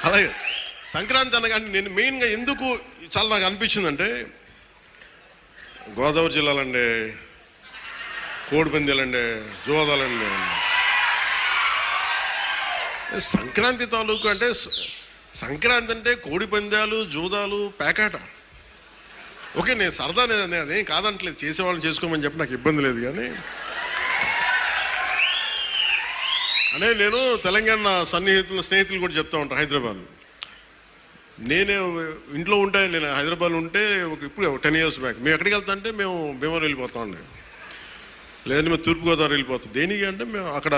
అలాగే సంక్రాంతి అనగానే నేను మెయిన్గా ఎందుకు చాలా నాకు అనిపించిందంటే, గోదావరి జిల్లాలండి, కోడిపందాలండి, జోదాలండి, సంక్రాంతి తాలూకు అంటే సంక్రాంతి అంటే కోడిపందాలు, జూదాలు, పేకాట. ఓకే, నేను సరదా అదేం కాదంటలేదు, చేసేవాళ్ళని చేసుకోమని చెప్పి నాకు ఇబ్బంది లేదు. కానీ అనే నేను తెలంగాణ స్నేహితులు కూడా చెప్తా ఉంటాను. హైదరాబాద్ నేనే ఇంట్లో ఉంటే, నేను హైదరాబాద్లో ఉంటే ఇప్పుడు 10 years బ్యాక్ మేము ఎక్కడికి వెళ్తా అంటే మేము భీమవరం వెళ్ళిపోతాం అండి, లేదంటే మేము తూర్పుగోదావరి వెళ్ళిపోతాం. దేనికి అంటే మేము అక్కడ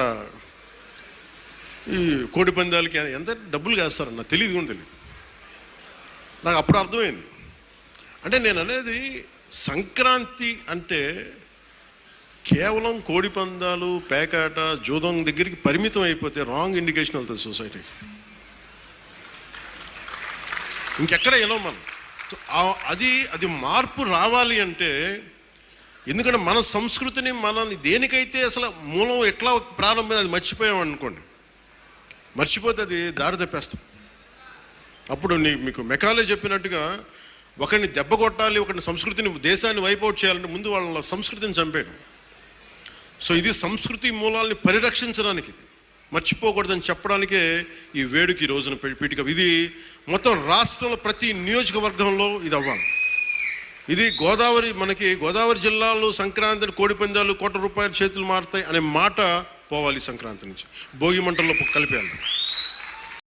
ఈ కోడి పందాలకి ఎంత డబ్బులు వేస్తారని నాకు తెలియదు కూడా తెలియదు. నాకు అప్పుడు అర్థమైంది. అంటే నేను అనేది సంక్రాంతి అంటే కేవలం కోడి పందాలు, పేకాట, జూదం దగ్గరికి పరిమితం అయిపోతే రాంగ్ ఇండికేషన్ వెళ్తుంది సొసైటీకి. ఇంకెక్కడ ఎలా మనం అది మార్పు రావాలి అంటే, ఎందుకంటే మన సంస్కృతిని మనల్ని దేనికైతే అసలు మూలం ఎట్లా ప్రారంభం అది మర్చిపోయాం అనుకోండి, మర్చిపోతే అది దారి తప్పేస్తాం. అప్పుడు మీకు మెకాలే చెప్పినట్టుగా ఒకరిని దెబ్బ కొట్టాలి, ఒకరిని సంస్కృతిని, దేశాన్ని వైపౌట్ చేయాలంటే ముందు వాళ్ళ సంస్కృతిని చంపేయడం. సో ఇది సంస్కృతి మూలాల్ని పరిరక్షించడానికి, మర్చిపోకూడదని చెప్పడానికే ఈ వేడుక ఈ రోజున పీఠిక. ఇది మొత్తం రాష్ట్రంలో ప్రతి నియోజకవర్గంలో ఇది అవ్వాలి. ఇది మనకి గోదావరి జిల్లాలో సంక్రాంతిని కోడి పందాలు ₹1 కోట్ల చేతులు మారుతాయి అనే మాట పోవాలి. సంక్రాంతి నుంచి భోగి మంటల్లో కలిపేయాలి.